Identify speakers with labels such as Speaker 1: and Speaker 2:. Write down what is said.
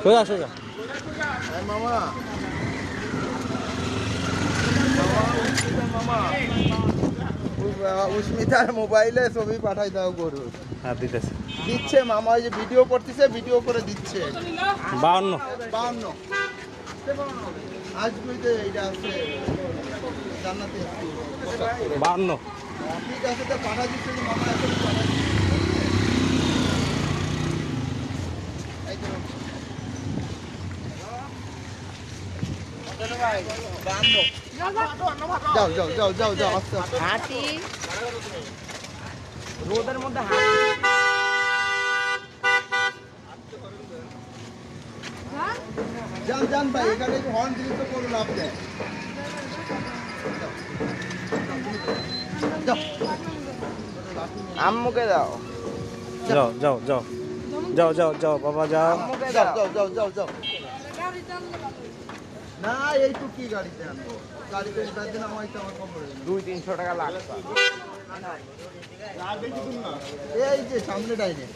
Speaker 1: সোজা সোজা
Speaker 2: মামা উস্মিতার মোবাইলে ছবি পাঠাই দাও গরু।
Speaker 1: হ্যাঁ দিতেছে
Speaker 2: দিচ্ছে মামা, ওই যে ভিডিও করতেছে, ভিডিও করে দিচ্ছে।
Speaker 1: 52
Speaker 2: 52 আজকে যে এইটা আছে জান্নাতি
Speaker 1: 52
Speaker 2: ঠিক আছে, তো পাঠা দিচ্ছে যে মামা, এখন পাঠা দিচ্ছে। এই তো 52 যাও যাও যাও যাও যাও আস্তে আস্তে
Speaker 3: হাঁটি রোদের মধ্যে হাঁটি
Speaker 2: যান যান ভাই, এখানে হর্ন দিলে তো কোনো লাভ নেই। যাও
Speaker 3: আম্মুকে দাও
Speaker 1: যাও যাও যাও যাও যাও যাও বাবা যাও
Speaker 3: আম্মুকে
Speaker 2: যাও
Speaker 3: দাও
Speaker 2: যাও যাও যাও যাও না, এইটুকু কি গাড়িতে আনবো? গাড়িতে উঠার জন্য আমার কম পড়ে যাবে।
Speaker 3: 200-300 টাকা লাগবে
Speaker 2: এই যে সামনে ডাইনে